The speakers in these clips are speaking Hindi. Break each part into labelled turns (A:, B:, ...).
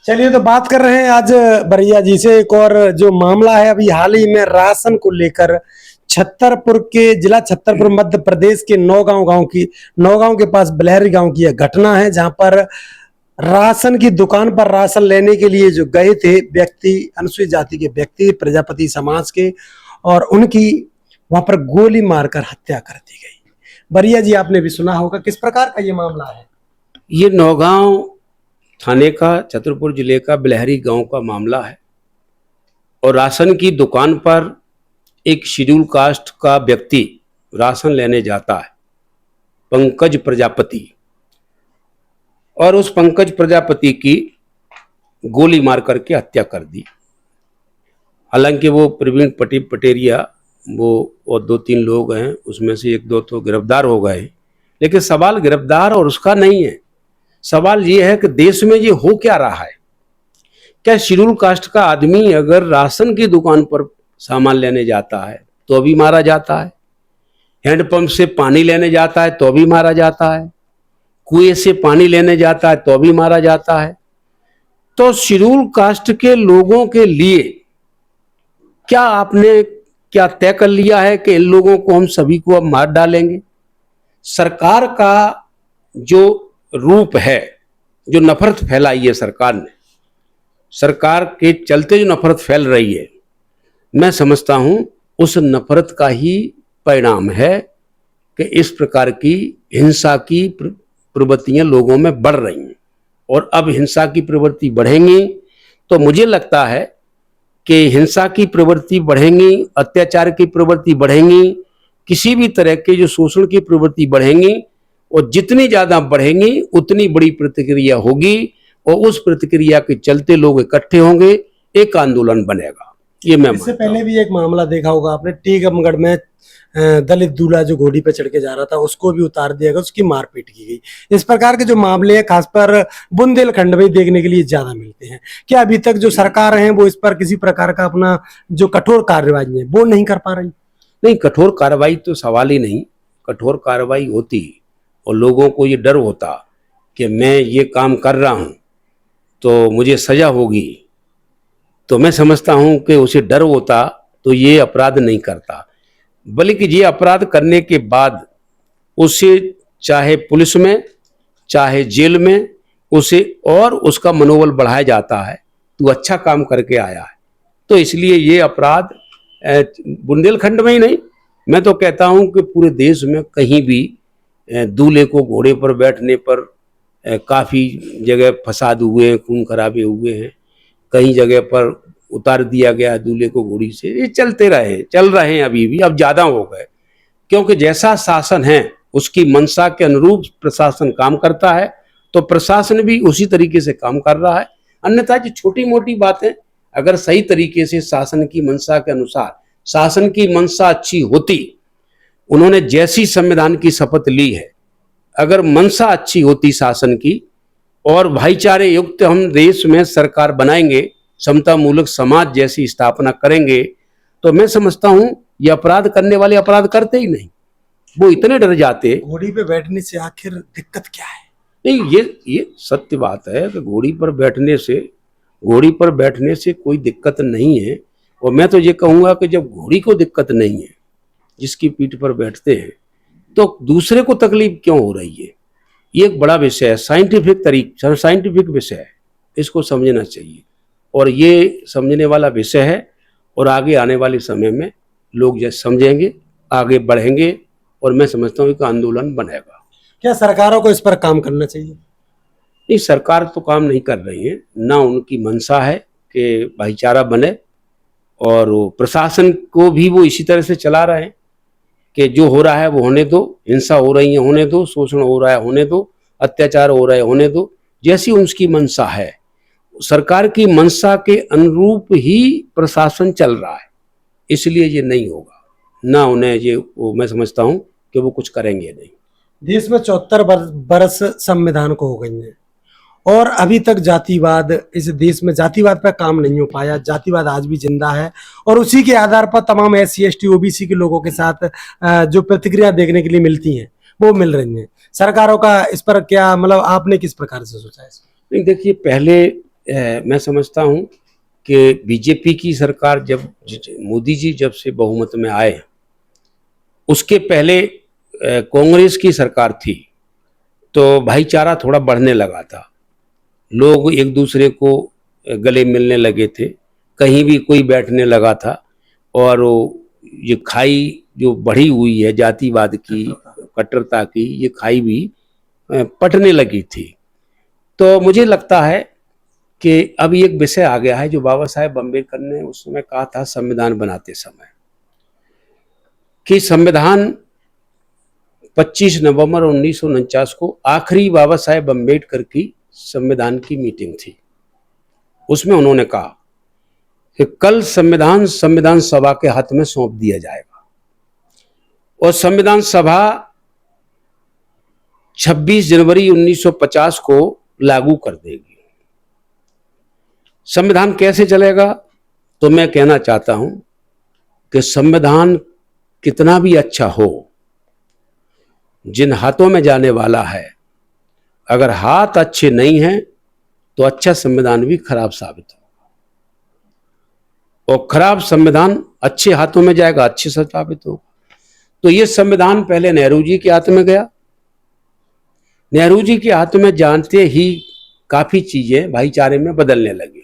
A: चलिए तो बात कर रहे हैं आज बरिया जी से एक और जो मामला है अभी हाल ही में राशन को लेकर छतरपुर के जिला छतरपुर मध्य प्रदेश के नौगांव के पास बलहरी गांव की यह घटना है जहां पर राशन की दुकान पर राशन लेने के लिए जो गए थे व्यक्ति अनुसूचित जाति के व्यक्ति प्रजापति समाज के और उनकी वहां पर गोली मारकर हत्या कर दी गई। बरिया जी आपने भी सुना होगा किस प्रकार का ये मामला है।
B: ये नौगांव थाने का छतरपुर जिले का बिलहरी गांव का मामला है और राशन की दुकान पर एक शेड्यूल कास्ट का व्यक्ति राशन लेने जाता है, पंकज प्रजापति, और उस पंकज प्रजापति की गोली मार करके हत्या कर दी। हालांकि वो प्रवीण पटेरिया वो और 2-3 लोग हैं, उसमें से 1-2 तो गिरफ्तार हो गए, लेकिन सवाल गिरफ्तार और उसका नहीं है। सवाल ये है कि देश में ये हो क्या रहा है। क्या शेड्यूल कास्ट का आदमी अगर राशन की दुकान पर सामान लेने जाता है तो भी मारा जाता है, हैंडपंप से पानी लेने जाता है तो भी मारा जाता है, कुएं से पानी लेने जाता है तो भी मारा जाता है। तो शेड्यूल कास्ट के लोगों के लिए क्या आपने क्या तय कर लिया है कि इन लोगों को हम सभी को अब मार डालेंगे? सरकार का जो रूप है, जो नफरत फैलाई है सरकार ने, सरकार के चलते जो नफरत फैल रही है, मैं समझता हूं उस नफरत का ही परिणाम है कि इस प्रकार की हिंसा की प्रवृत्तियां लोगों में बढ़ रही हैं। और अब हिंसा की प्रवृत्ति बढ़ेंगी तो मुझे लगता है कि हिंसा की प्रवृत्ति बढ़ेंगी, अत्याचार की प्रवृत्ति बढ़ेंगी, किसी भी तरह के जो शोषण की प्रवृत्ति बढ़ेंगी, और जितनी ज्यादा बढ़ेंगी उतनी बड़ी प्रतिक्रिया होगी और उस प्रतिक्रिया के चलते लोग इकट्ठे होंगे, एक आंदोलन बनेगा। ये मैं
A: इससे पहले भी एक मामला देखा होगा आपने, टीकमगढ़ में दलित दूल्हा जो घोड़ी पे चढ़ के जा रहा था उसको भी उतार दिया गया, उसकी मारपीट की गई। इस प्रकार के जो मामले हैं खासकर बुंदेलखंड में देखने के लिए ज्यादा मिलते हैं। क्या अभी तक जो सरकार है वो इस पर किसी प्रकार का अपना जो कठोर कार्रवाई है वो नहीं कर पा रही?
B: नहीं, कठोर कार्रवाई तो सवाल ही नहीं। कठोर कार्रवाई होती और लोगों को ये डर होता कि मैं ये काम कर रहा हूं तो मुझे सजा होगी, तो मैं समझता हूं कि उसे डर होता तो ये अपराध नहीं करता। बल्कि ये अपराध करने के बाद उसे चाहे पुलिस में चाहे जेल में उसे और उसका मनोबल बढ़ाया जाता है, तू अच्छा काम करके आया है। तो इसलिए ये अपराध बुंदेलखंड में ही नहीं, मैं तो कहता हूं कि पूरे देश में कहीं भी दूल्हे को घोड़े पर बैठने पर काफ़ी जगह फसाद हुए हैं, खून खराबे हुए हैं, कई जगह पर उतार दिया गया दूल्हे को घोड़ी से। ये चल रहे हैं अभी भी, अब ज़्यादा हो गए, क्योंकि जैसा शासन है उसकी मंशा के अनुरूप प्रशासन काम करता है, तो प्रशासन भी उसी तरीके से काम कर रहा है। अन्यथा जो छोटी मोटी बातें अगर सही तरीके से शासन की मंशा के अनुसार, शासन की मंशा अच्छी होती, उन्होंने जैसी संविधान की शपथ ली है, अगर मंशा अच्छी होती शासन की और भाईचारे युक्त हम देश में सरकार बनाएंगे, समता मूलक समाज जैसी स्थापना करेंगे, तो मैं समझता हूं ये अपराध करने वाले अपराध करते ही नहीं, वो इतने डर जाते।
A: घोड़ी पे बैठने से आखिर दिक्कत क्या है?
B: नहीं, ये सत्य बात है कि घोड़ी पर बैठने से कोई दिक्कत नहीं है। और मैं तो ये कहूँगा कि जब घोड़ी को दिक्कत नहीं है, जिसकी पीठ पर बैठते हैं, तो दूसरे को तकलीफ क्यों हो रही है? ये एक बड़ा विषय है, साइंटिफिक विषय है, इसको समझना चाहिए और ये समझने वाला विषय है। और आगे आने वाले समय में लोग जैसे समझेंगे, आगे बढ़ेंगे और मैं समझता हूँ कि आंदोलन बनेगा।
A: क्या सरकारों को इस पर काम करना चाहिए?
B: नहीं, सरकार तो काम नहीं कर रही है, ना उनकी मंशा है कि भाईचारा बने, और प्रशासन को भी वो इसी तरह से चला रहे हैं कि जो हो रहा है वो होने दो, हिंसा हो रही है होने दो, शोषण हो रहा है होने दो, अत्याचार हो रहा है होने दो, जैसी उनकी मंशा है। सरकार की मंशा के अनुरूप ही प्रशासन चल रहा है, इसलिए ये नहीं होगा, ना उन्हें ये मैं समझता हूँ कि वो कुछ करेंगे नहीं।
A: देश में 74 बरस संविधान को हो गई है और अभी तक जातिवाद, इस देश में जातिवाद पर काम नहीं हो पाया। जातिवाद आज भी जिंदा है और उसी के आधार पर तमाम SC ST OBC के लोगों के साथ जो प्रतिक्रिया देखने के लिए मिलती हैं वो मिल रही हैं। सरकारों का इस पर क्या मतलब आपने किस प्रकार से सोचा है?
B: नहीं, देखिए, पहले मैं समझता हूं कि बीजेपी की सरकार जब मोदी जी जब से बहुमत में आए, उसके पहले कांग्रेस की सरकार थी, तो भाईचारा थोड़ा बढ़ने लगा था। लोग एक दूसरे को गले मिलने लगे थे, कहीं भी कोई बैठने लगा था, और ये खाई जो बढ़ी हुई है जातिवाद की, कट्टरता की, ये खाई भी पटने लगी थी। तो मुझे लगता है कि अब एक विषय आ गया है जो बाबा साहेब अम्बेडकर ने उस समय कहा था संविधान बनाते समय, कि संविधान 25 नवंबर 1949 को आखिरी बाबा साहेब अम्बेडकर की संविधान की मीटिंग थी। उसमें उन्होंने कहा कि कल संविधान सभा के हाथ में सौंप दिया जाएगा, और संविधान सभा 26 जनवरी 1950 को लागू कर देगी। संविधान कैसे चलेगा? तो मैं कहना चाहता हूं कि संविधान कितना भी अच्छा हो, जिन हाथों में जाने वाला है, अगर हाथ अच्छे नहीं हैं तो अच्छा संविधान भी खराब साबित होगा, और खराब संविधान अच्छे हाथों में जाएगा, अच्छे से साबित होगा। तो ये संविधान पहले नेहरू जी के हाथ में गया। नेहरू जी के हाथ में जानते ही काफी चीजें भाईचारे में बदलने लगी,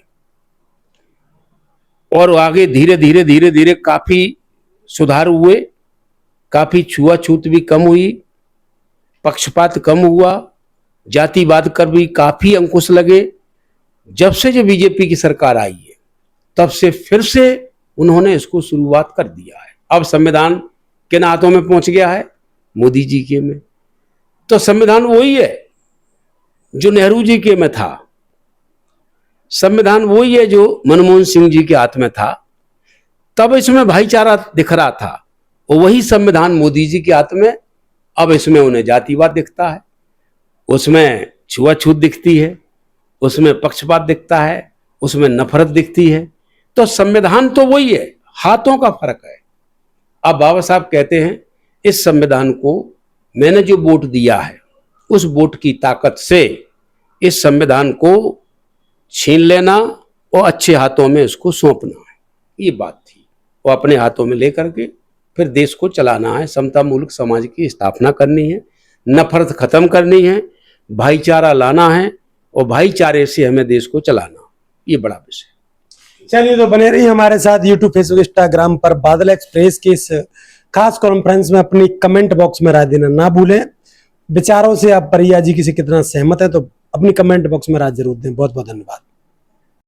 B: और आगे धीरे धीरे काफी सुधार हुए, काफी छुआछूत भी कम हुई, पक्षपात कम हुआ, जातिवाद कर भी काफी अंकुश लगे। जब से जो बीजेपी की सरकार आई है, तब से फिर से उन्होंने इसको शुरुआत कर दिया है। अब संविधान किन हाथों में पहुंच गया है? मोदी जी के में। तो संविधान वही है जो नेहरू जी के में था, संविधान वही है जो मनमोहन सिंह जी के हाथ में था, तब इसमें भाईचारा दिख रहा था, और वही संविधान मोदी जी के हाथ में, अब इसमें उन्हें जातिवाद दिखता है, उसमें छुआछूत दिखती है, उसमें पक्षपात दिखता है, उसमें नफरत दिखती है। तो संविधान तो वही है, हाथों का फर्क है। अब बाबा साहब कहते हैं इस संविधान को मैंने जो वोट दिया है, उस वोट की ताकत से इस संविधान को छीन लेना और अच्छे हाथों में इसको सौंपना है, ये बात थी। वो अपने हाथों में लेकर के फिर देश को चलाना है, समता मूलक समाज की स्थापना करनी है, नफरत खत्म करनी है, भाईचारा लाना है, और भाईचारे से हमें देश को चलाना, ये बड़ा विषय।
A: चलिए, तो बने रहिए हमारे साथ यूट्यूब, फेसबुक, इंस्टाग्राम पर। बादल एक्सप्रेस की इस खास कॉन्फ्रेंस में अपनी कमेंट बॉक्स में राय देना ना भूलें। विचारों से आप परिया जी किसी कितना सहमत है तो अपनी कमेंट बॉक्स में राय जरूर दें। बहुत बहुत धन्यवाद।